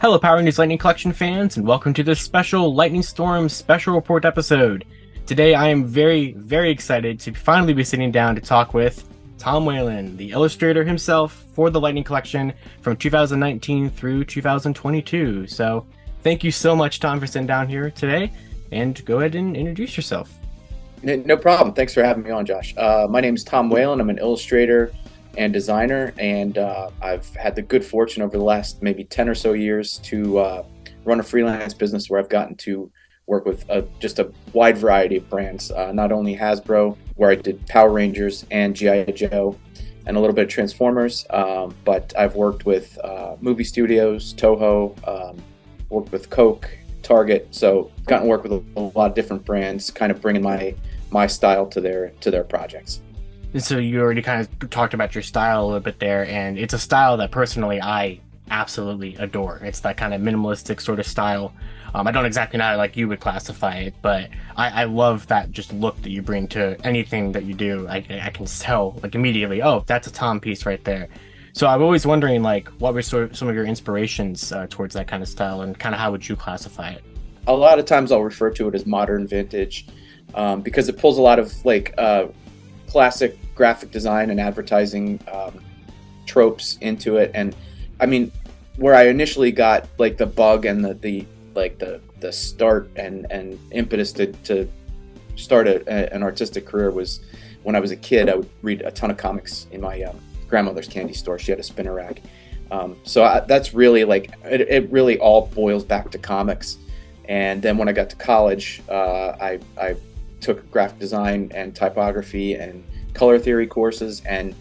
Hello, Power News Lightning Collection fans, and welcome to this special Lightning Storm special report episode. Today, I am very, very excited to finally be sitting down to talk with Tom Whalen, the illustrator himself for the Lightning Collection from 2019 through 2022. So, thank you so much, Tom, for sitting down here today, and go ahead and introduce yourself. No problem. Thanks for having me on, Josh. My name is Tom Whalen. I'm an illustrator and designer, and I've had the good fortune over the last maybe 10 or so years to run a freelance business where I've gotten to work with just a wide variety of brands, not only Hasbro, where I did Power Rangers and G.I. Joe and a little bit of Transformers, but I've worked with movie studios, Toho, worked with Coke, Target, so gotten to work with a lot of different brands, kind of bringing my style to their projects. So you already kind of talked about your style a little bit there, and it's a style that personally I absolutely adore. It's that kind of minimalistic sort of style. I don't exactly know how like you would classify it, but I love that just look that you bring to anything that you do. I can tell like immediately, oh, that's a Tom piece right there. So I'm always wondering like what were sort of some of your inspirations towards that kind of style, and kind of how would you classify it? A lot of times I'll refer to it as modern vintage because it pulls a lot of like classic graphic design and advertising tropes into it. And I mean, where I initially got like the bug and the start and impetus to start an artistic career was when I was a kid. I would read a ton of comics in my grandmother's candy store. She had a spinner rack. That's really like it really all boils back to comics. And then when I got to college, I took graphic design and typography and color theory courses, and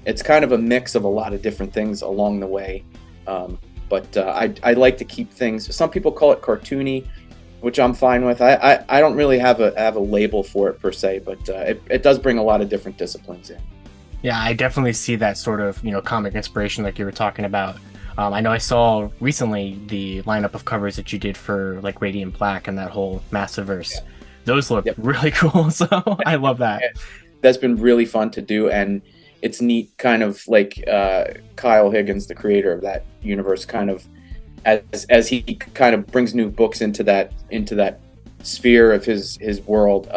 it's kind of a mix of a lot of different things along the way. But I like to keep things. Some people call it cartoony, which I'm fine with. I don't really have a label for it per se, but it does bring a lot of different disciplines in. Yeah, I definitely see that sort of comic inspiration like you were talking about. I know I saw recently the lineup of covers that you did for like Radiant Black and that whole Massiverse. Yeah. Those look really cool, so I love that. That's been really fun to do, and it's neat kind of like Kyle Higgins, the creator of that universe, kind of as he kind of brings new books into that sphere of his world.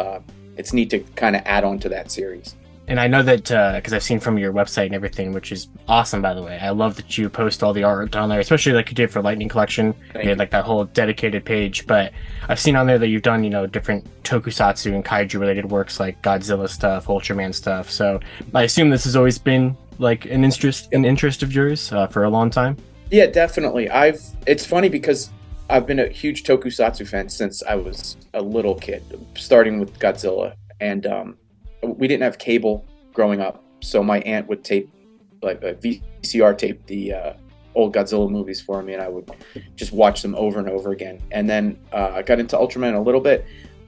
It's neat to kind of add on to that series. And I know that because I've seen from your website and everything, which is awesome, by the way. I love that you post all the art on there, especially like you did for Lightning Collection. You had like that whole dedicated page. But I've seen on there that you've done, different Tokusatsu and Kaiju related works like Godzilla stuff, Ultraman stuff. So I assume this has always been like an interest of yours for a long time. Yeah, definitely. It's funny because I've been a huge Tokusatsu fan since I was a little kid, starting with Godzilla. And we didn't have cable growing up, so my aunt would tape, like a VCR tape, the old Godzilla movies for me, and I would just watch them over and over again. And then I got into Ultraman a little bit,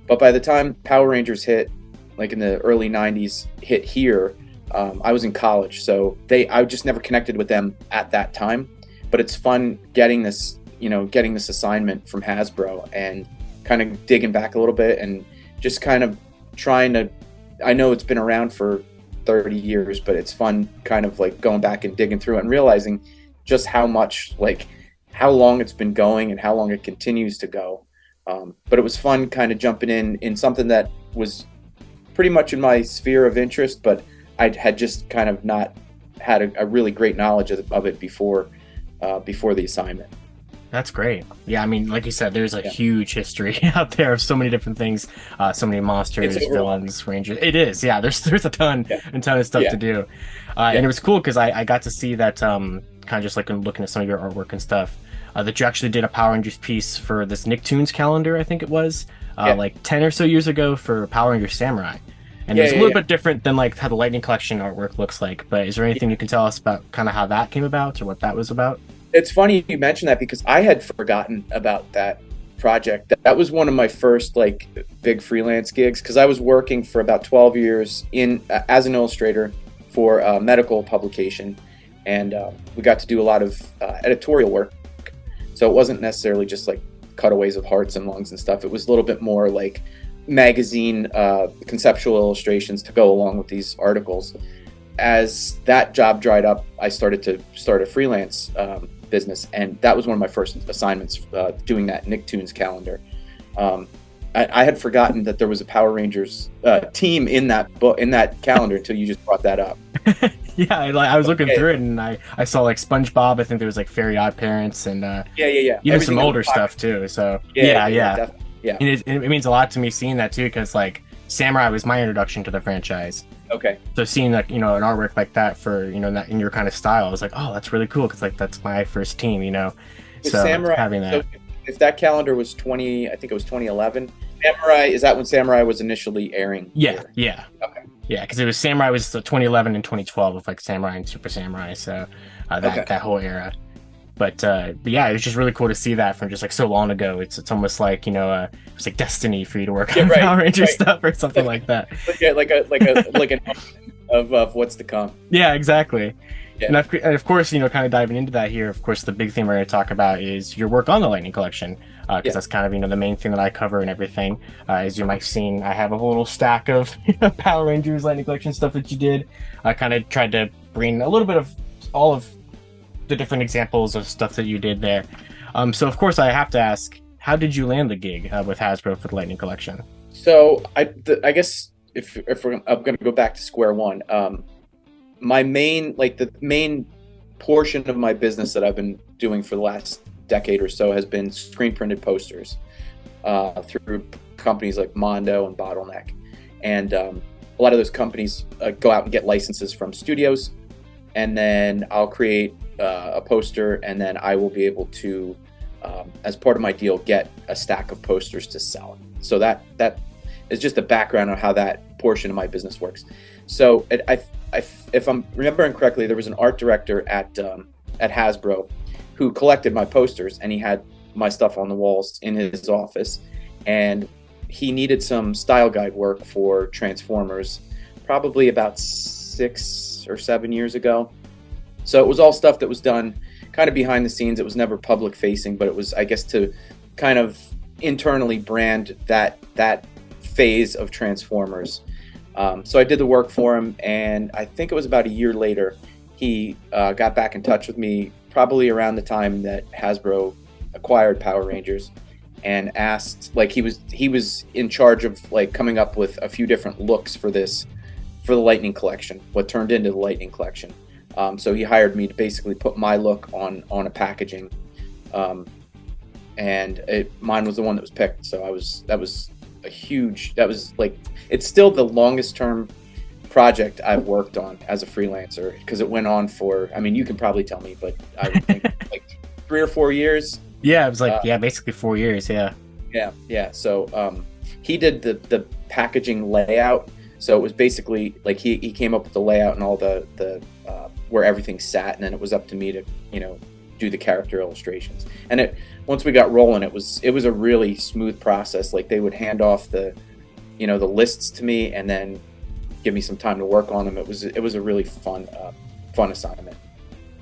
but by the time Power Rangers hit, like in the early 90s, hit here, I was in college, so I just never connected with them at that time. But it's fun getting this assignment from Hasbro and kind of digging back a little bit and just kind of trying to. I know it's been around for 30 years, but it's fun kind of like going back and digging through it and realizing just how long it's been going and how long it continues to go. But it was fun kind of jumping in something that was pretty much in my sphere of interest, but I had just kind of not had a really great knowledge of it before the assignment. That's great. Yeah, I mean, like you said, there's a huge history out there of so many different things, so many monsters, villains, rangers. It is, yeah. There's a ton of stuff to do, and it was cool because I got to see that kind of just like looking at some of your artwork and stuff that you actually did a Power Rangers piece for this Nicktoons Calendar, I think it was, like 10 or so years ago for Power Rangers Samurai. And it's a little bit different than like how the Lightning Collection artwork looks like. But is there anything you can tell us about kind of how that came about or what that was about? It's funny you mentioned that because I had forgotten about that project. That was one of my first like big freelance gigs because I was working for about 12 years as an illustrator for a medical publication, and we got to do a lot of editorial work. So it wasn't necessarily just like cutaways of hearts and lungs and stuff. It was a little bit more like magazine conceptual illustrations to go along with these articles. As that job dried up, I started to start a freelance business, and that was one of my first assignments, doing that Nicktoons Calendar. I had forgotten that there was a Power Rangers team in that book, in that calendar, until you just brought that up. Yeah, I was looking through it, and I saw like SpongeBob. I think there was like Fairy Odd Parents, and even Everything some older stuff too. So yeah. And it means a lot to me seeing that too, because like Samurai was my introduction to the franchise. Okay. So seeing like an artwork like that for that in your kind of style, I was like, oh, that's really cool, because like that's my first team. With So Samurai, having that. So if that calendar was I think it was 2011. Samurai, is that when Samurai was initially airing? Yeah. Okay. Yeah, because it was Samurai was 2011 and 2012 with like Samurai and Super Samurai, so that whole era. But yeah, it was just really cool to see that from just like so long ago. It's almost like it's like destiny for you to work on Power Ranger stuff or something like that. Yeah, like an of what's to come. Yeah, exactly. Yeah. And of course, kind of diving into that here, of course, the big thing we're going to talk about is your work on the Lightning Collection, because that's kind of, the main thing that I cover and everything. As you might have seen, I have a whole little stack of Power Rangers Lightning Collection stuff that you did. I kind of tried to bring a little bit of all of the different examples of stuff that you did there. So, of course, I have to ask, how did you land the gig with Hasbro for the Lightning Collection? So, I guess if I'm going to go back to square one, the main portion of my business that I've been doing for the last decade or so has been screen printed posters through companies like Mondo and Bottleneck. And a lot of those companies go out and get licenses from studios, and then I'll create a poster, and then I will be able to, as part of my deal, get a stack of posters to sell. So that is just a background on how that portion of my business works. So if I'm remembering correctly, there was an art director at Hasbro who collected my posters, and he had my stuff on the walls in his office, and he needed some style guide work for Transformers probably about 6 or 7 years ago. So it was all stuff that was done kind of behind the scenes. It was never public facing, but it was, I guess, to kind of internally brand that phase of Transformers. So I did the work for him, and I think it was about a year later, he got back in touch with me, probably around the time that Hasbro acquired Power Rangers, and asked, like, he was in charge of like coming up with a few different looks for the Lightning Collection, what turned into the Lightning Collection. So he hired me to basically put my look on a packaging, and mine was the one that was picked. So that was it's still the longest term project I've worked on as a freelancer, because it went on for, I mean, you can probably tell me, but I would think like 3 or 4 years. Yeah, it was like basically 4 years. Yeah. So he did the packaging layout. So it was basically like he came up with the layout and all the where everything sat, and then it was up to me to do the character illustrations. And once we got rolling, it was a really smooth process. Like, they would hand off the lists to me, and then give me some time to work on them. It was a really fun assignment.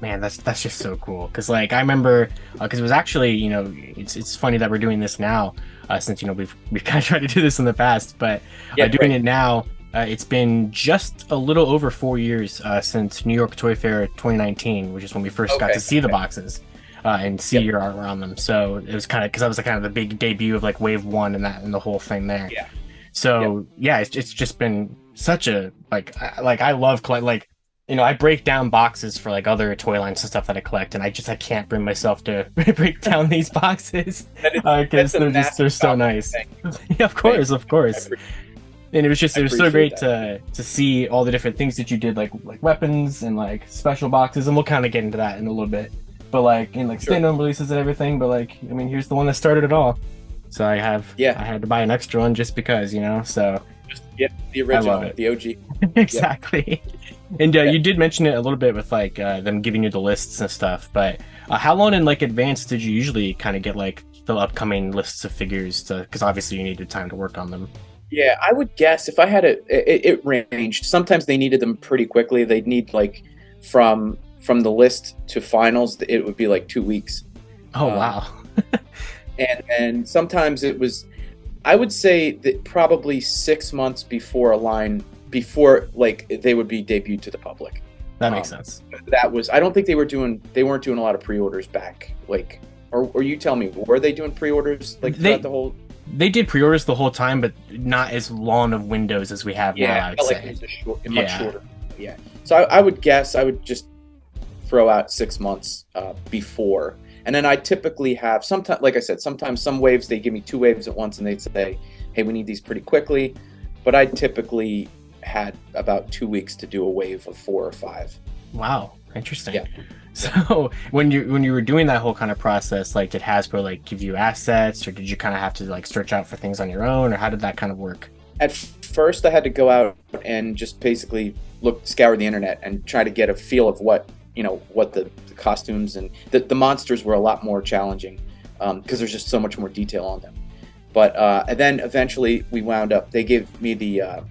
Man, that's just so cool. Because like I remember, because it was actually it's funny that we're doing this now, since we've kind of tried to do this in the past, but doing it now. It's been just a little over 4 years since New York Toy Fair 2019, which is when we first got to see the boxes and see your art around them. So it was kind of, because that was kind of the big debut of like Wave 1 and the whole thing there. Yeah. So it's just been such a I love I break down boxes for like other toy lines and stuff that I collect, and I can't bring myself to break down these boxes because they're so nice. Yeah, of course. And it was so great to see all the different things that you did, like weapons and like special boxes, and we'll kind of get into that in a little bit. But like standalone releases and everything. But like, I mean, here's the one that started it all. So I had to buy an extra one just because, So the original, the OG. Exactly. And you did mention it a little bit with like them giving you the lists and stuff. But how long in like advance did you usually kind of get like the upcoming lists of figures? Because obviously you needed time to work on them. Yeah, I would guess if I had it ranged. Sometimes they needed them pretty quickly. They'd need like from the list to finals, it would be like 2 weeks. Oh, wow. and sometimes it was, I would say that probably 6 months before like they would be debuted to the public. That makes sense. That was, I don't think they weren't doing a lot of pre-orders back, like, or you tell me, were they doing pre-orders like throughout the whole? They did pre-orders the whole time, but not as long of windows as we have now, I would say. Like it was much shorter. Yeah. So I would guess I would just throw out 6 months before. And then I typically have, sometimes, like I said, sometimes some waves, they give me 2 waves at once and they'd say, hey, we need these pretty quickly. But I typically had about 2 weeks to do a wave of 4 or 5. Wow. Interesting. Yeah. So when you were doing that whole kind of process, like, did Hasbro like give you assets, or did you kind of have to like search out for things on your own, or how did that kind of work? At first I had to go out and just basically scour the internet and try to get a feel of what the costumes and the monsters were a lot more challenging because there's just so much more detail on them. But and then eventually we wound up, they gave me the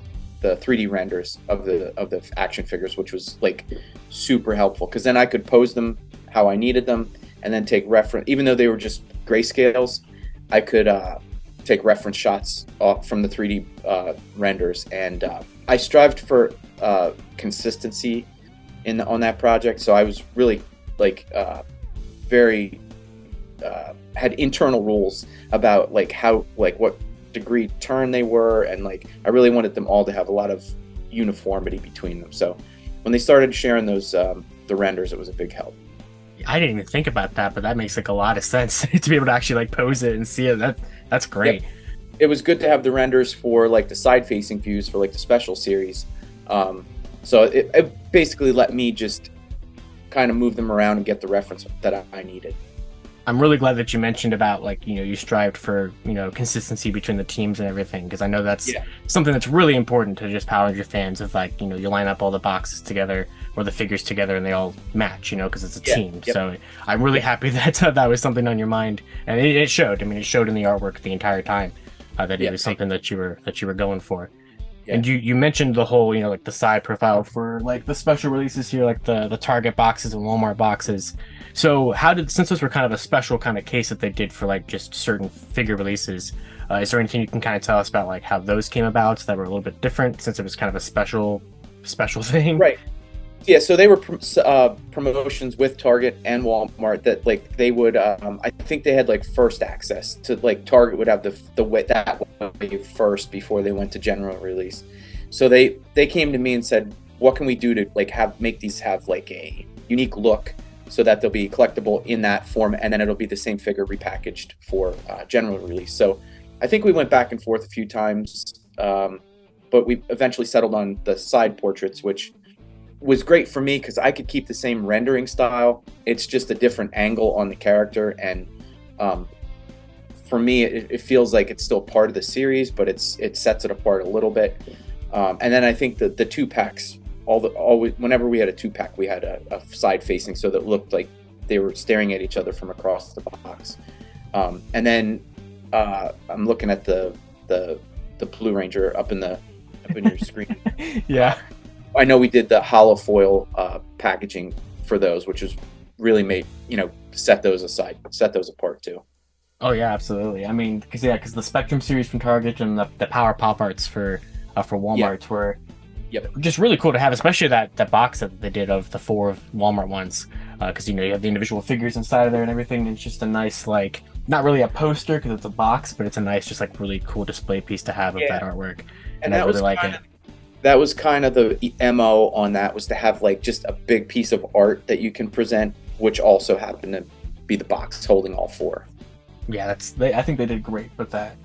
3D renders of the action figures, which was like super helpful because then I could pose them how I needed them and then take reference, even though they were just grayscales, I could take reference shots from the 3D renders, and I strived for consistency on that project. So I was really like very had internal rules about like how, like what degree turn they were, and like I really wanted them all to have a lot of uniformity between them. So when they started sharing those the renders, it was a big help. I didn't even think about that, but that makes like a lot of sense to be able to actually like pose it and see it. That's great. Yep. It was good to have the renders for like the side facing views for like the special series. So it basically let me just kind of move them around and get the reference that I needed. I'm really glad that you mentioned about like, you strived for, consistency between the teams and everything, because I know that's something that's really important to just Power Ranger fans, of like, you line up all the boxes together or the figures together and they all match, because it's a team. Yep. So I'm really happy that that was something on your mind, and it showed. I mean, it showed in the artwork the entire time that it was something that you were going for. Yeah. And you mentioned the whole, like the side profile for like the special releases here, like the Target boxes and Walmart boxes. So since those were kind of a special kind of case that they did for like just certain figure releases, is there anything you can kind of tell us about like how those came about that were a little bit different, since it was kind of a special thing? Right. Yeah, so they were promotions with Target and Walmart that like they would I think they had like first access to, like Target would have the way that way first before they went to general release. So they came to me and said, what can we do to like make these have like a unique look so that they'll be collectible in that form, and then it'll be the same figure repackaged for general release. So I think we went back and forth a few times, but we eventually settled on the side portraits, which was great for me because I could keep the same rendering style. It's just a different angle on the character, and for me, it feels like it's still part of the series, but it sets it apart a little bit. And then I think the 2-packs, whenever we had a 2-pack, we had a side facing so that it looked like they were staring at each other from across the box. And then I'm looking at the Blue Ranger up in your screen. Yeah. I know we did the hollow foil packaging for those, which was really made, set those apart too. Oh yeah, absolutely. I mean, because the Spectrum series from Target and the Power Pop Arts for Walmart were just really cool to have, especially that box that they did of the 4 Walmart ones, because you have the individual figures inside of there and everything. And it's just a nice, like, not really a poster because it's a box, but it's a nice, just like really cool display piece to have of that artwork. And I really like it. That was kind of the MO on that, was to have like just a big piece of art that you can present, which also happened to be the box holding all 4. Yeah, I think they did great with that.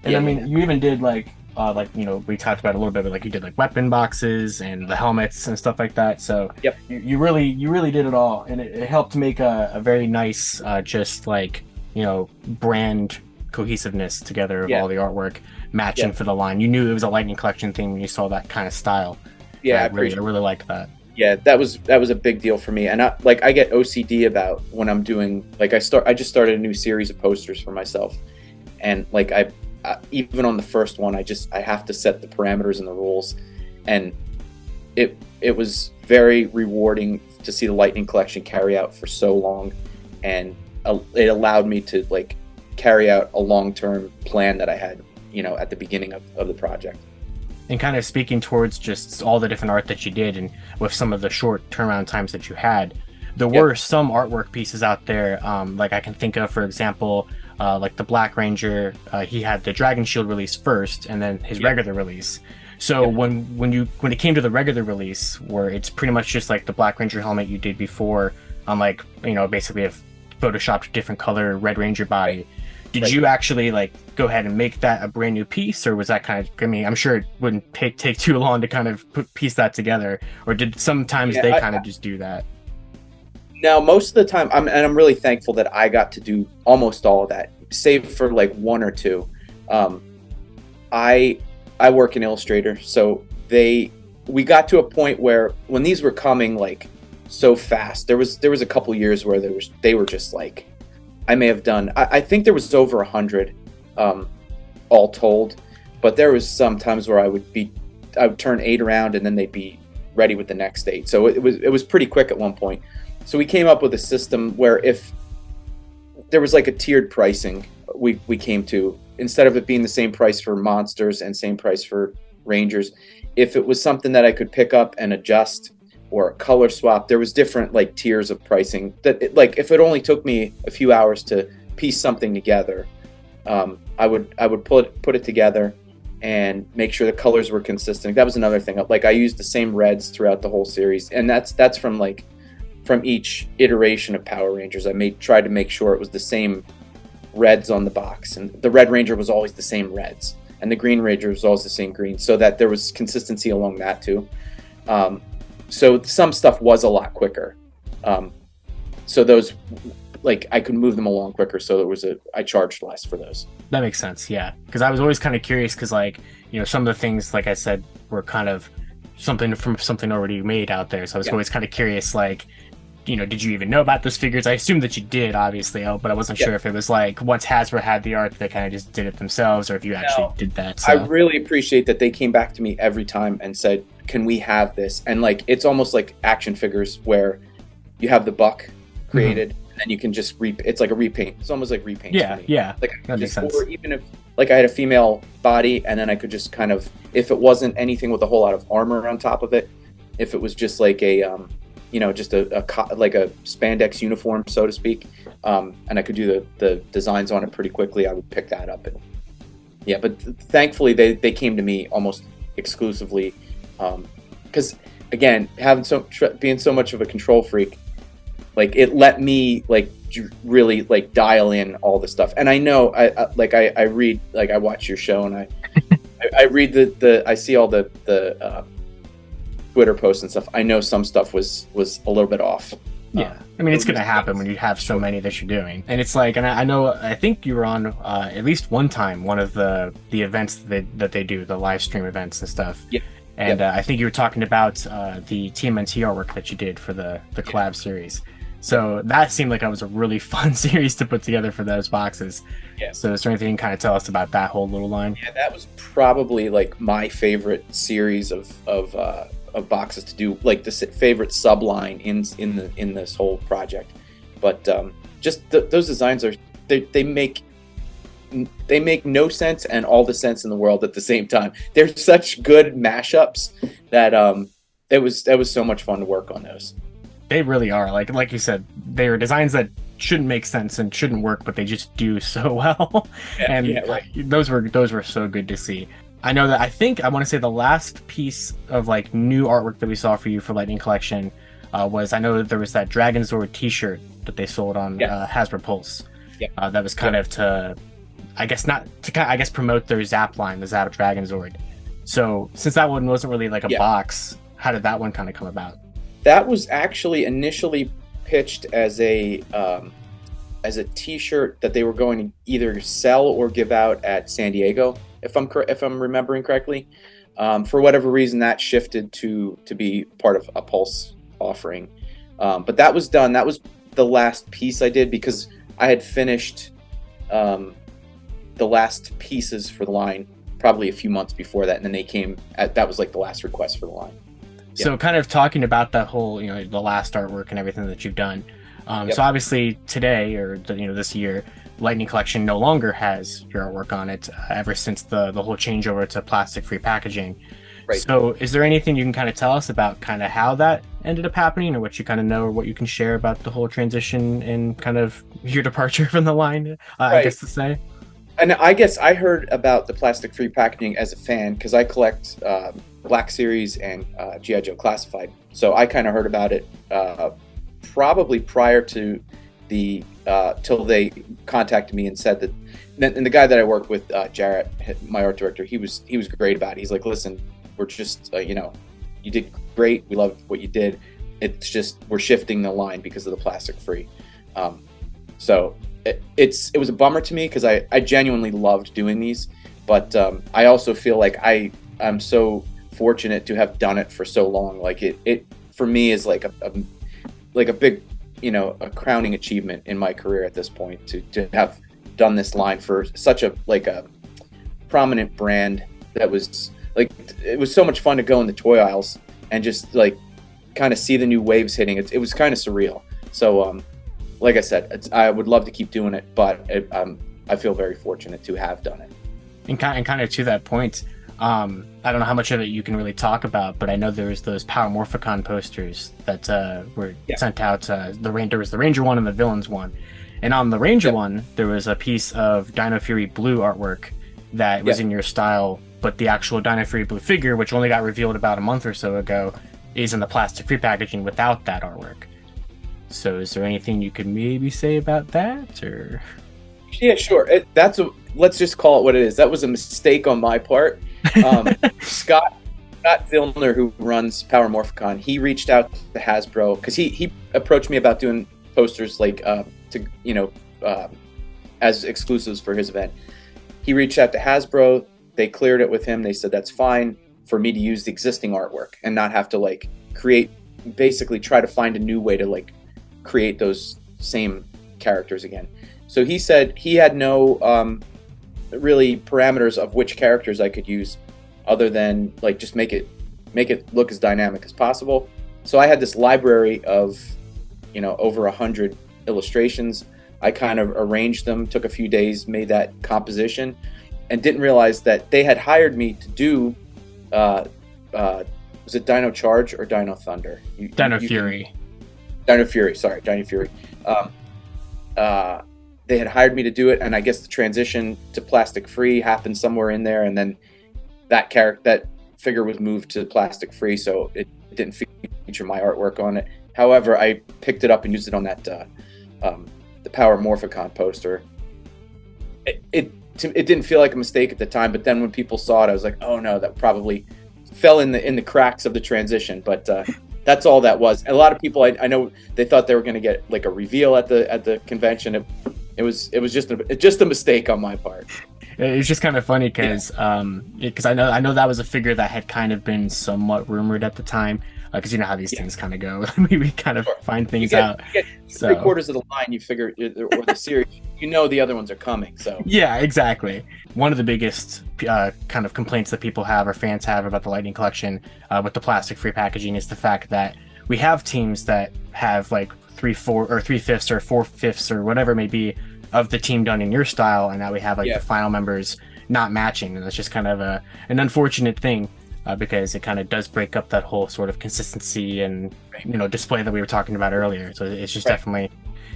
And I mean, you even did like we talked about a little bit, but like you did like weapon boxes and the helmets and stuff like that. So you really did it all, and it helped make a very nice just like brand cohesiveness together of all the artwork matching for the line. You knew it was a Lightning Collection thing when you saw that kind of style. Yeah, I really liked that. Yeah, that was a big deal for me, and I get OCD about when I'm doing, like, I just started a new series of posters for myself, and like I even on the first one, I have to set the parameters and the rules, and it was very rewarding to see the Lightning Collection carry out for so long, and it allowed me to like carry out a long-term plan that I had, at the beginning of the project. And kind of speaking towards just all the different art that you did, and with some of the short turnaround times that you had, there were some artwork pieces out there. Like I can think of, for example, like the Black Ranger. He had the Dragon Shield release first, and then his regular release. So when it came to the regular release, where it's pretty much just like the Black Ranger helmet you did before, on like basically a photoshopped different color Red Ranger body. Did you actually like go ahead and make that a brand new piece, or was that kind of? I mean, I'm sure it wouldn't take too long to kind of piece that together, or did sometimes they kind of just do that? Now, most of the time, I'm really thankful that I got to do almost all of that, save for like one or two. I work in Illustrator, so we got to a point where when these were coming like so fast, there was a couple years where they were just like, I may have done, I think there was over 100 all told, but there was some times where I would turn 8 around and then they'd be ready with the next 8. So it was pretty quick at one point. So we came up with a system where if there was like a tiered pricing, we came to, instead of it being the same price for monsters and same price for rangers, if it was something that I could pick up and adjust or a color swap, there was different like tiers of pricing that like if it only took me a few hours to piece something together, I would put it together and make sure the colors were consistent. That was another thing. Like I used the same reds throughout the whole series, and that's from each iteration of Power Rangers. I tried to make sure it was the same reds on the box, and the Red Ranger was always the same reds, and the Green Ranger was always the same green, so that there was consistency along that too. So some stuff was a lot quicker. So those, like, I could move them along quicker. So I charged less for those. That makes sense. Yeah. Cause I was always kind of curious. Cause like, some of the things, like I said, were kind of something from something already made out there. So I was always kind of curious, like, did you even know about those figures? I assumed that you did, obviously, but I wasn't sure if it was like once Hasbro had the art, they kind of just did it themselves, or if you actually did that. So. I really appreciate that they came back to me every time and said, "Can we have this?" And like, it's almost like action figures where you have the buck created, and then you can just it's like a repaint. It's almost like repaint. Yeah. Like that makes sense. Or even if like I had a female body, and then I could just kind of, if it wasn't anything with a whole lot of armor on top of it, if it was just like a just like a spandex uniform, so to speak, and I could do the designs on it pretty quickly, I would pick that up. And but thankfully they came to me almost exclusively, because again, being so much of a control freak, like it let me like really like dial in all the stuff. And I know I read, like I watch your show, and I read I see all the Twitter posts and stuff. I know some stuff was a little bit off. Yeah, I mean, it's going to happen when you have so many that you're doing. And it's like, and I think you were on at least one time, one of the events that they do, the live stream events and stuff. Yeah. And I think you were talking about the TMNT artwork that you did for the collab series. So that seemed like it was a really fun series to put together for those boxes. Yeah. So is there anything you can kind of tell us about that whole little line? Yeah, that was probably like my favorite series of boxes to do, like the favorite subline in this whole project. But just those designs they make no sense and all the sense in the world at the same time. They're such good mashups that it was so much fun to work on those. They really are. Like you said, they are designs that shouldn't make sense and shouldn't work, but they just do so well. Right. Those were so good to see. I know that I want to say the last piece of like new artwork that we saw for you for Lightning Collection was, I know that there was that Dragon Zord t-shirt that they sold on Hasbro Pulse. Yeah. That was kind of to, I guess promote their Zap line, the Zap Dragon Zord. So since that one wasn't really like a box, how did that one kind of come about? That was actually initially pitched as a t-shirt that they were going to either sell or give out at San Diego, if I'm remembering correctly. For whatever reason, that shifted to be part of a Pulse offering. But that was done. That was the last piece I did, because I had finished the last pieces for the line probably a few months before that, and then they came that was like the last request for the line. So kind of talking about that whole, the last artwork and everything that you've done. So obviously today, or this year, Lightning Collection no longer has your artwork on it, ever since the whole changeover to plastic-free packaging. Right. So is there anything you can kind of tell us about kind of how that ended up happening, or what you kind of know, or what you can share about the whole transition and kind of your departure from the line, I Right. guess to say? And I guess I heard about the plastic-free packaging as a fan because I collect Black Series and G.I. Joe Classified. So I kind of heard about it probably prior to the till they contacted me and said that. And the guy that I work with, Jarrett, my art director, he was great about it. He's like, listen, we're just you did great. We loved what you did. It's just we're shifting the line because of the plastic-free. So it was a bummer to me because I genuinely loved doing these, but I also feel like I'm so fortunate to have done it for so long. Like it for me is like a big, a crowning achievement in my career at this point to have done this line for such a prominent brand that was like, it was so much fun to go in the toy aisles and just like kind of see the new waves hitting. It was kind of surreal. So like I said, I would love to keep doing it, but I feel very fortunate to have done it. And kind of to that point, I don't know how much of it you can really talk about, but I know there was those Power Morphicon posters that were sent out. There was the Ranger one and the Villains one. And on the Ranger one, there was a piece of Dino Fury Blue artwork that was in your style, but the actual Dino Fury Blue figure, which only got revealed about a month or so ago, is in the plastic-free packaging without that artwork. So is there anything you could maybe say about that, or? Yeah, sure. Let's just call it what it is. That was a mistake on my part. Scott Zillner, who runs Power Morphicon, he reached out to Hasbro because he approached me about doing posters like as exclusives for his event. He reached out to Hasbro. They cleared it with him. They said that's fine for me to use the existing artwork and not have to basically try to find a new way to create those same characters again. So he said he had no really parameters of which characters I could use other than just make it look as dynamic as possible. So I had this library of over 100 illustrations. I kind of arranged them, took a few days, made that composition, and didn't realize that they had hired me to do was it Dino Charge or Dino Thunder? Dino Fury. Dino Fury, sorry, Dino Fury. They had hired me to do it, and I guess the transition to plastic free happened somewhere in there, and then that figure was moved to plastic free, so it didn't feature my artwork on it. However, I picked it up and used it on that the Power Morphicon poster. It didn't feel like a mistake at the time, but then when people saw it, I was like, oh no, that probably fell in the cracks of the transition. But that's all that was. And a lot of people, I know, they thought they were going to get a reveal at the convention. It was just a mistake on my part. It's just kind of funny because I know that was a figure that had kind of been somewhat rumored at the time, because you know how these things kind of go. we kind of find things out. You get 3/4 of the line, you figure, or the series, the other ones are coming. So yeah, exactly. One of the biggest kind of complaints that people have or fans have about the Lightning Collection with the plastic-free packaging is the fact that we have teams that have 3/5 or 4/5 or whatever it may be of the team done in your style, and now we have the final members not matching, and that's just kind of an unfortunate thing. Because it kind of does break up that whole sort of consistency and display that we were talking about earlier. So it's just definitely,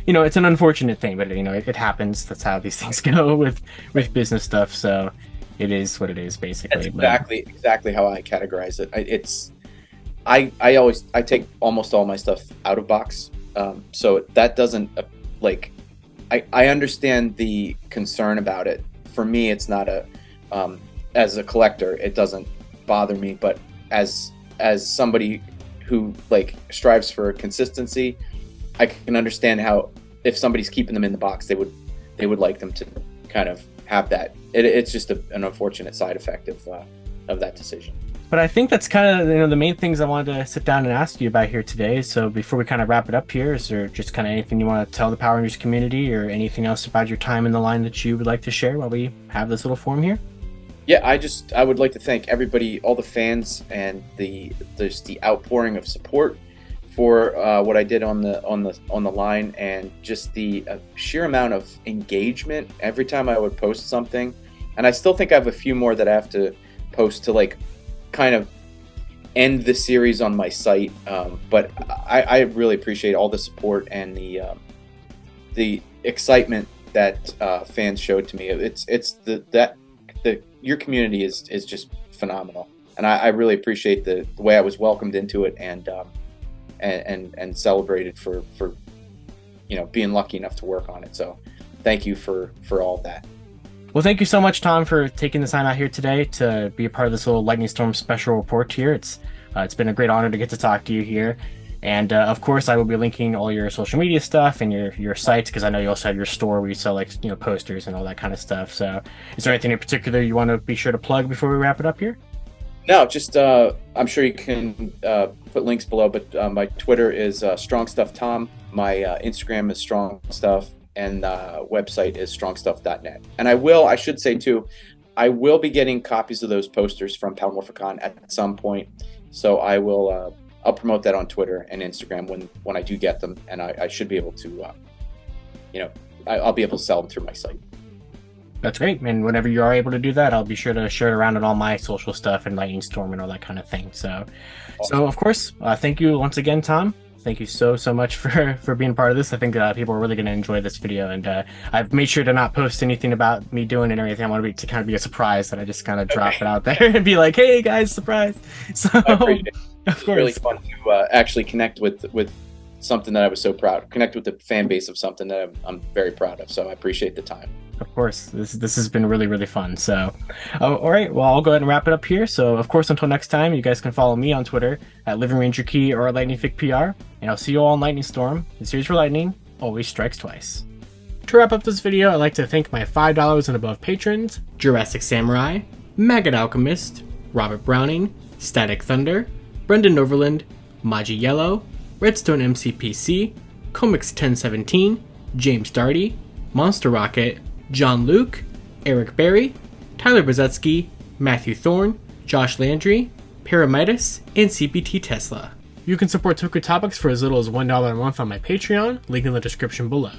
it's an unfortunate thing, but it happens. That's how these things go with business stuff. So it is what it is, basically. That's exactly how I categorize it. I take almost all my stuff out of box, so that doesn't I understand the concern about it. For me, it's not as a collector, it doesn't bother me, but as somebody who strives for consistency, I can understand how if somebody's keeping them in the box, they would like them to kind of have that. It's just an unfortunate side effect of that decision. But I think that's kind of the main things I wanted to sit down and ask you about here today. So before we kind of wrap it up here, is there just kind of anything you want to tell the Power Rangers community, or anything else about your time in the line that you would like to share while we have this little forum here? Yeah, I would like to thank everybody, all the fans, and there's the outpouring of support for what I did on the line, and just the sheer amount of engagement every time I would post something. And I still think I have a few more that I have to post to kind of end the series on my site. But I really appreciate all the support and the excitement that fans showed to me. Your community is just phenomenal, and I really appreciate the way I was welcomed into it and celebrated for being lucky enough to work on it. So thank you for all of that. Well, thank you so much, Tom, for taking the time out here today to be a part of this little Lightning Storm special report here. It's been a great honor to get to talk to you here. And of course, I will be linking all your social media stuff and your sites, because I know you also have your store where you sell posters and all that kind of stuff. So is there anything in particular you want to be sure to plug before we wrap it up here? No, just I'm sure you can put links below, but my Twitter is Strong Stuff Tom. My Instagram is Strong Stuff, and website is strongstuff.net. And I should say too, I will be getting copies of those posters from Palmorphicon at some point. So I'll promote that on Twitter and Instagram when I do get them, and I should be able to, I'll be able to sell them through my site. That's great, and whenever you are able to do that, I'll be sure to share it around on all my social stuff and Lightning Storm and all that kind of thing. So of course, thank you once again, Tom. Thank you so much for being part of this. I think people are really going to enjoy this video, and I've made sure to not post anything about me doing it or anything. I want to kind of be a surprise that I just kind of drop it out there and be like, "Hey guys, surprise!" So I appreciate it. It's really fun to actually connect with something that I was so proud. Connect with the fan base of something that I'm very proud of. So I appreciate the time. Of course, this has been really, really fun. So, all right, well, I'll go ahead and wrap it up here. So, of course, until next time, you guys can follow me on Twitter at Living Ranger Key or at Lightning Fig PR, and I'll see you all in Lightning Storm. The series for Lightning always strikes twice. To wrap up this video, I'd like to thank my $5 and above patrons: Jurassic Samurai, Maggot Alchemist, Robert Browning, Static Thunder, Brendan Overland, Maji Yellow, Redstone MCPC, Comics 1017, James Darty, Monster Rocket, John Luke, Eric Berry, Tyler Brzezinski, Matthew Thorne, Josh Landry, Paramitis, and CPT Tesla. You can support Toku Topics for as little as $1 a month on my Patreon, link in the description below.